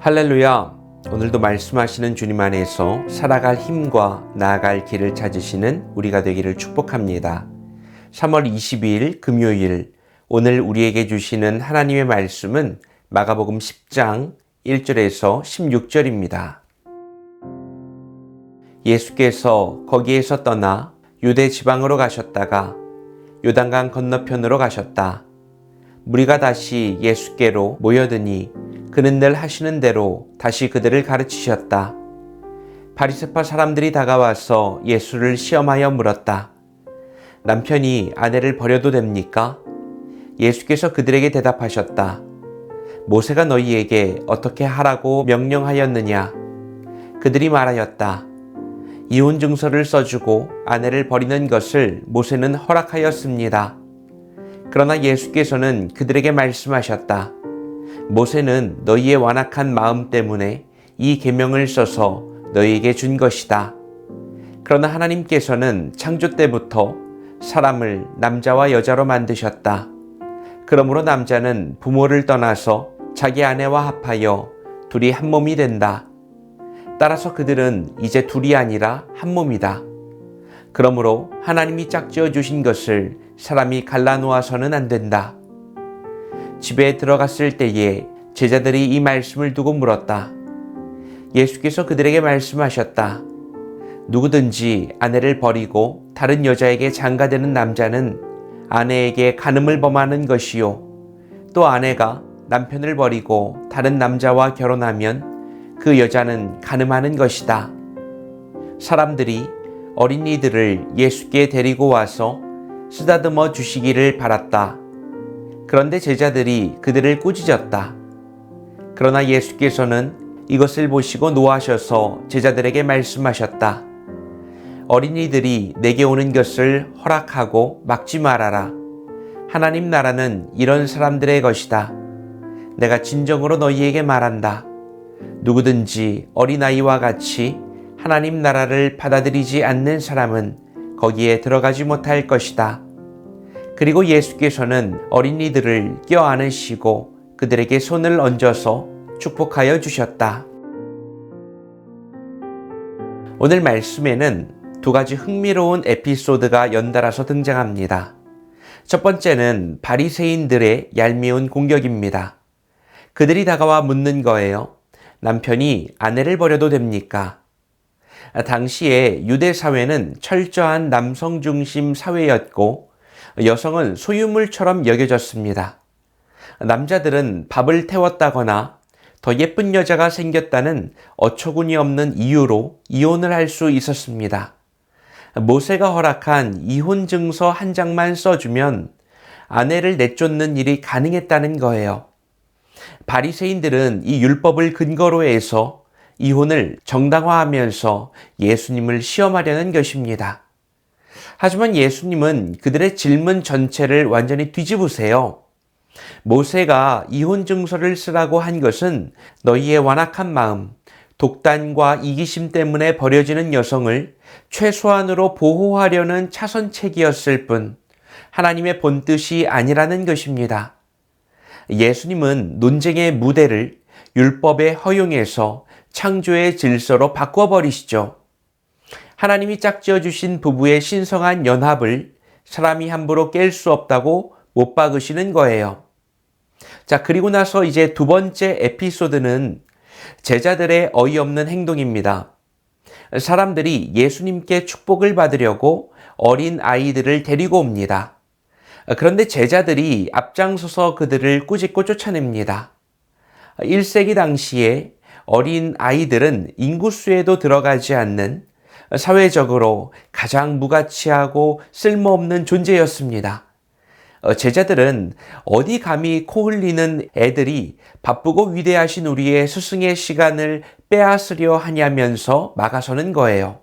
할렐루야! 오늘도 말씀하시는 주님 안에서 살아갈 힘과 나아갈 길을 찾으시는 우리가 되기를 축복합니다. 3월 22일 금요일, 오늘 우리에게 주시는 하나님의 말씀은 마가복음 10장 1절에서 16절입니다. 예수께서 거기에서 떠나 유대 지방으로 가셨다가 요단강 건너편으로 가셨다. 무리가 다시 예수께로 모여드니 그는 늘 하시는 대로 다시 그들을 가르치셨다. 바리새파 사람들이 다가와서 예수를 시험하여 물었다. 남편이 아내를 버려도 됩니까? 예수께서 그들에게 대답하셨다. 모세가 너희에게 어떻게 하라고 명령하였느냐? 그들이 말하였다. 이혼 증서를 써주고 아내를 버리는 것을 모세는 허락하였습니다. 그러나 예수께서는 그들에게 말씀하셨다. 모세는 너희의 완악한 마음 때문에 이 계명을 써서 너희에게 준 것이다. 그러나 하나님께서는 창조 때부터 사람을 남자와 여자로 만드셨다. 그러므로 남자는 부모를 떠나서 자기 아내와 합하여 둘이 한 몸이 된다. 따라서 그들은 이제 둘이 아니라 한 몸이다. 그러므로 하나님이 짝지어 주신 것을 사람이 갈라놓아서는 안 된다. 집에 들어갔을 때에 제자들이 이 말씀을 두고 물었다. 예수께서 그들에게 말씀하셨다. 누구든지 아내를 버리고 다른 여자에게 장가되는 남자는 아내에게 간음을 범하는 것이요. 또 아내가 남편을 버리고 다른 남자와 결혼하면 그 여자는 간음하는 것이다. 사람들이 어린이들을 예수께 데리고 와서 쓰다듬어 주시기를 바랐다. 그런데 제자들이 그들을 꾸짖었다. 그러나 예수께서는 이것을 보시고 노하셔서 제자들에게 말씀하셨다. 어린이들이 내게 오는 것을 허락하고 막지 말아라. 하나님 나라는 이런 사람들의 것이다. 내가 진정으로 너희에게 말한다. 누구든지 어린아이와 같이 하나님 나라를 받아들이지 않는 사람은 거기에 들어가지 못할 것이다. 그리고 예수께서는 어린이들을 껴안으시고 그들에게 손을 얹어서 축복하여 주셨다. 오늘 말씀에는 두 가지 흥미로운 에피소드가 연달아서 등장합니다. 첫 번째는 바리새인들의 얄미운 공격입니다. 그들이 다가와 묻는 거예요. 남편이 아내를 버려도 됩니까? 당시에 유대 사회는 철저한 남성 중심 사회였고 여성은 소유물처럼 여겨졌습니다. 남자들은 밥을 태웠다거나 더 예쁜 여자가 생겼다는 어처구니 없는 이유로 이혼을 할 수 있었습니다. 모세가 허락한 이혼 증서 한 장만 써주면 아내를 내쫓는 일이 가능했다는 거예요. 바리새인들은 이 율법을 근거로 해서 이혼을 정당화하면서 예수님을 시험하려는 것입니다. 하지만 예수님은 그들의 질문 전체를 완전히 뒤집으세요. 모세가 이혼 증서를 쓰라고 한 것은 너희의 완악한 마음, 독단과 이기심 때문에 버려지는 여성을 최소한으로 보호하려는 차선책이었을 뿐 하나님의 본뜻이 아니라는 것입니다. 예수님은 논쟁의 무대를 율법에 허용해서 창조의 질서로 바꿔버리시죠. 하나님이 짝지어 주신 부부의 신성한 연합을 사람이 함부로 깰 수 없다고 못 박으시는 거예요. 자, 그리고 나서 이제 두 번째 에피소드는 제자들의 어이없는 행동입니다. 사람들이 예수님께 축복을 받으려고 어린 아이들을 데리고 옵니다. 그런데 제자들이 앞장서서 그들을 꾸짖고 쫓아냅니다. 1세기 당시에 어린 아이들은 인구수에도 들어가지 않는 사회적으로 가장 무가치하고 쓸모없는 존재였습니다. 제자들은 어디 감히 코 흘리는 애들이 바쁘고 위대하신 우리의 스승의 시간을 빼앗으려 하냐면서 막아서는 거예요.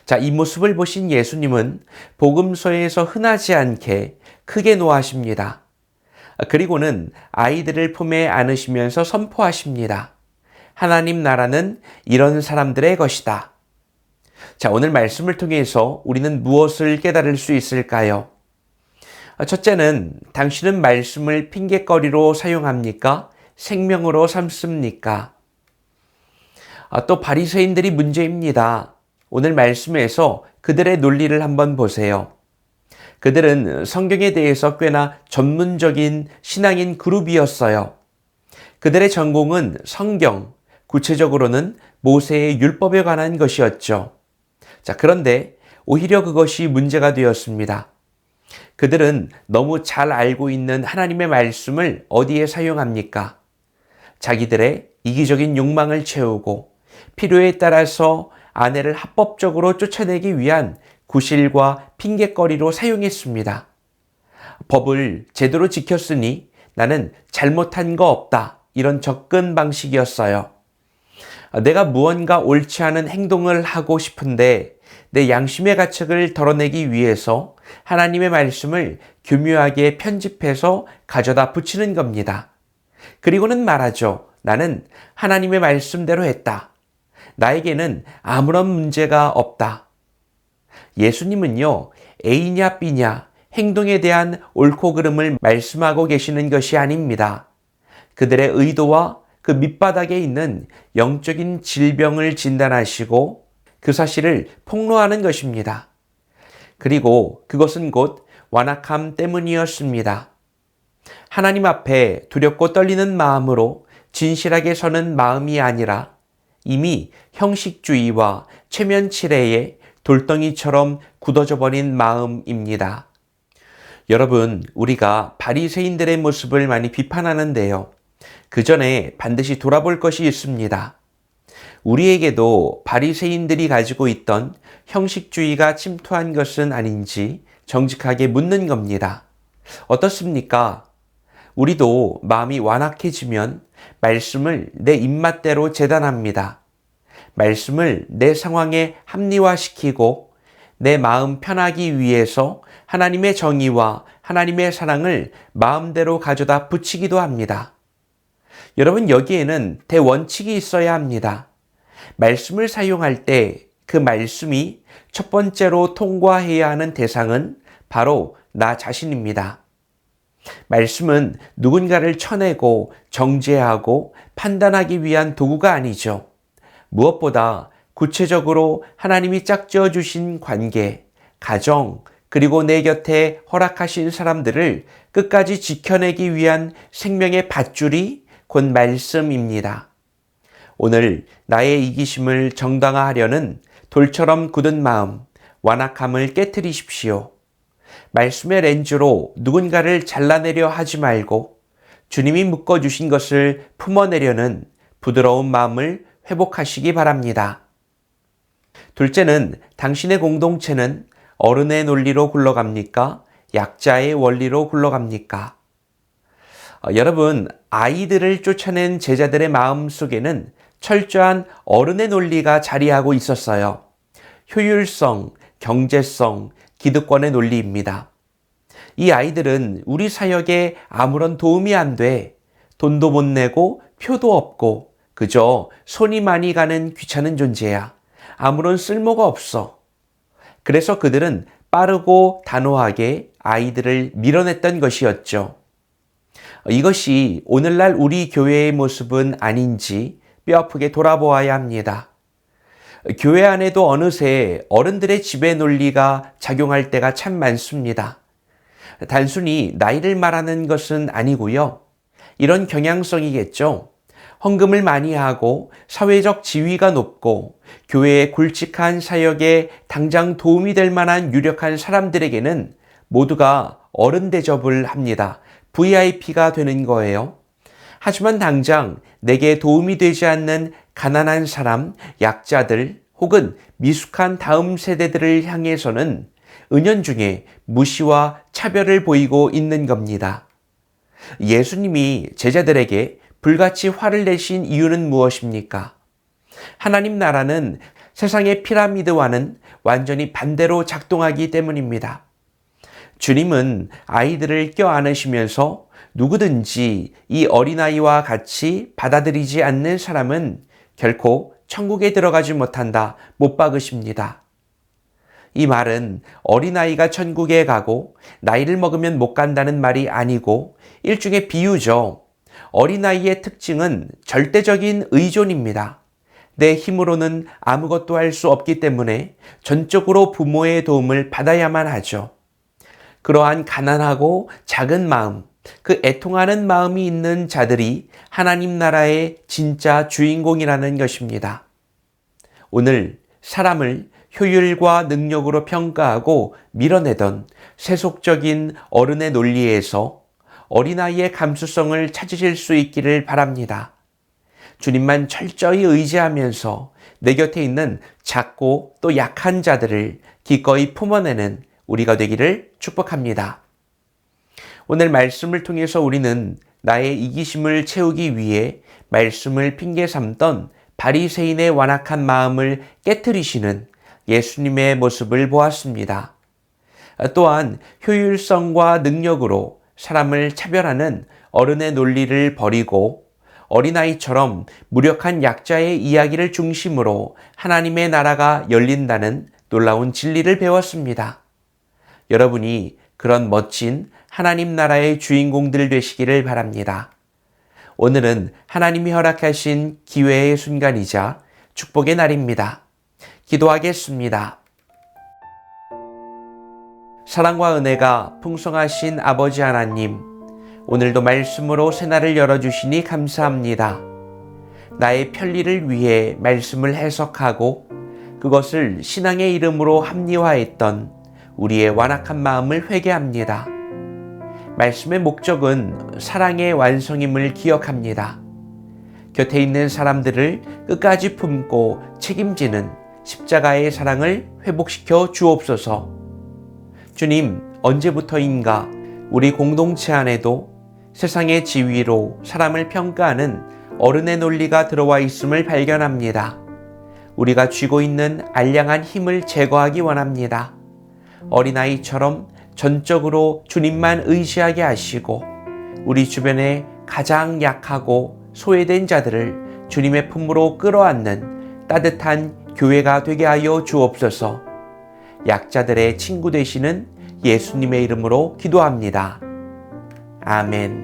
자, 이 모습을 보신 예수님은 복음서에서 흔하지 않게 크게 노하십니다. 그리고는 아이들을 품에 안으시면서 선포하십니다. 하나님 나라는 이런 사람들의 것이다. 자, 오늘 말씀을 통해서 우리는 무엇을 깨달을 수 있을까요? 첫째는 당신은 말씀을 핑곗거리로 사용합니까? 생명으로 삼습니까? 또 바리새인들이 문제입니다. 오늘 말씀에서 그들의 논리를 한번 보세요. 그들은 성경에 대해서 꽤나 전문적인 신앙인 그룹이었어요. 그들의 전공은 성경, 구체적으로는 모세의 율법에 관한 것이었죠. 자, 그런데 오히려 그것이 문제가 되었습니다. 그들은 너무 잘 알고 있는 하나님의 말씀을 어디에 사용합니까? 자기들의 이기적인 욕망을 채우고 필요에 따라서 아내를 합법적으로 쫓아내기 위한 구실과 핑곗거리로 사용했습니다. 법을 제대로 지켰으니 나는 잘못한 거 없다. 이런 접근 방식이었어요. 내가 무언가 옳지 않은 행동을 하고 싶은데 내 양심의 가책을 덜어내기 위해서 하나님의 말씀을 교묘하게 편집해서 가져다 붙이는 겁니다. 그리고는 말하죠. 나는 하나님의 말씀대로 했다. 나에게는 아무런 문제가 없다. 예수님은요, A냐 B냐 행동에 대한 옳고 그름을 말씀하고 계시는 것이 아닙니다. 그들의 의도와 그 밑바닥에 있는 영적인 질병을 진단하시고 그 사실을 폭로하는 것입니다. 그리고 그것은 곧 완악함 때문이었습니다. 하나님 앞에 두렵고 떨리는 마음으로 진실하게 서는 마음이 아니라 이미 형식주의와 체면치레에 돌덩이처럼 굳어져 버린 마음입니다. 여러분, 우리가 바리새인들의 모습을 많이 비판하는데요. 그 전에 반드시 돌아볼 것이 있습니다. 우리에게도 바리새인들이 가지고 있던 형식주의가 침투한 것은 아닌지 정직하게 묻는 겁니다. 어떻습니까? 우리도 마음이 완악해지면 말씀을 내 입맛대로 재단합니다. 말씀을 내 상황에 합리화시키고 내 마음 편하기 위해서 하나님의 정의와 하나님의 사랑을 마음대로 가져다 붙이기도 합니다. 여러분, 여기에는 대원칙이 있어야 합니다. 말씀을 사용할 때 그 말씀이 첫 번째로 통과해야 하는 대상은 바로 나 자신입니다. 말씀은 누군가를 쳐내고 정죄하고 판단하기 위한 도구가 아니죠. 무엇보다 구체적으로 하나님이 짝지어 주신 관계, 가정, 그리고 내 곁에 허락하신 사람들을 끝까지 지켜내기 위한 생명의 밧줄이 곧 말씀입니다. 오늘 나의 이기심을 정당화하려는 돌처럼 굳은 마음, 완악함을 깨트리십시오. 말씀의 렌즈로 누군가를 잘라내려 하지 말고 주님이 묶어주신 것을 품어내려는 부드러운 마음을 회복하시기 바랍니다. 둘째는 당신의 공동체는 어른의 논리로 굴러갑니까? 약자의 원리로 굴러갑니까? 여러분, 아이들을 쫓아낸 제자들의 마음 속에는 철저한 어른의 논리가 자리하고 있었어요. 효율성, 경제성, 기득권의 논리입니다. 이 아이들은 우리 사역에 아무런 도움이 안 돼. 돈도 못 내고 표도 없고 그저 손이 많이 가는 귀찮은 존재야. 아무런 쓸모가 없어. 그래서 그들은 빠르고 단호하게 아이들을 밀어냈던 것이었죠. 이것이 오늘날 우리 교회의 모습은 아닌지 뼈아프게 돌아보아야 합니다. 교회 안에도 어느새 어른들의 지배 논리가 작용할 때가 참 많습니다. 단순히 나이를 말하는 것은 아니고요. 이런 경향성이겠죠. 헌금을 많이 하고 사회적 지위가 높고 교회의 굵직한 사역에 당장 도움이 될 만한 유력한 사람들에게는 모두가 어른 대접을 합니다. VIP가 되는 거예요. 하지만 당장 내게 도움이 되지 않는 가난한 사람, 약자들 혹은 미숙한 다음 세대들을 향해서는 은연중에 무시와 차별을 보이고 있는 겁니다. 예수님이 제자들에게 불같이 화를 내신 이유는 무엇입니까? 하나님 나라는 세상의 피라미드와는 완전히 반대로 작동하기 때문입니다. 주님은 아이들을 껴안으시면서 누구든지 이 어린아이와 같이 받아들이지 않는 사람은 결코 천국에 들어가지 못한다, 못 박으십니다. 이 말은 어린아이가 천국에 가고 나이를 먹으면 못 간다는 말이 아니고 일종의 비유죠. 어린아이의 특징은 절대적인 의존입니다. 내 힘으로는 아무것도 할 수 없기 때문에 전적으로 부모의 도움을 받아야만 하죠. 그러한 가난하고 작은 마음, 그 애통하는 마음이 있는 자들이 하나님 나라의 진짜 주인공이라는 것입니다. 오늘 사람을 효율과 능력으로 평가하고 밀어내던 세속적인 어른의 논리에서 어린아이의 감수성을 찾으실 수 있기를 바랍니다. 주님만 철저히 의지하면서 내 곁에 있는 작고 또 약한 자들을 기꺼이 품어내는 우리가 되기를 축복합니다. 오늘 말씀을 통해서 우리는 나의 이기심을 채우기 위해 말씀을 핑계 삼던 바리새인의 완악한 마음을 깨트리시는 예수님의 모습을 보았습니다. 또한 효율성과 능력으로 사람을 차별하는 어른의 논리를 버리고 어린아이처럼 무력한 약자의 이야기를 중심으로 하나님의 나라가 열린다는 놀라운 진리를 배웠습니다. 여러분이 그런 멋진 하나님 나라의 주인공들 되시기를 바랍니다. 오늘은 하나님이 허락하신 기회의 순간이자 축복의 날입니다. 기도하겠습니다. 사랑과 은혜가 풍성하신 아버지 하나님, 오늘도 말씀으로 새날을 열어주시니 감사합니다. 나의 편리를 위해 말씀을 해석하고 그것을 신앙의 이름으로 합리화했던 우리의 완악한 마음을 회개합니다. 말씀의 목적은 사랑의 완성임을 기억합니다. 곁에 있는 사람들을 끝까지 품고 책임지는 십자가의 사랑을 회복시켜 주옵소서. 주님, 언제부터인가 우리 공동체 안에도 세상의 지위로 사람을 평가하는 어른의 논리가 들어와 있음을 발견합니다. 우리가 쥐고 있는 알량한 힘을 제거하기 원합니다. 어린아이처럼 전적으로 주님만 의지하게 하시고 우리 주변에 가장 약하고 소외된 자들을 주님의 품으로 끌어안는 따뜻한 교회가 되게 하여 주옵소서. 약자들의 친구 되시는 예수님의 이름으로 기도합니다. 아멘.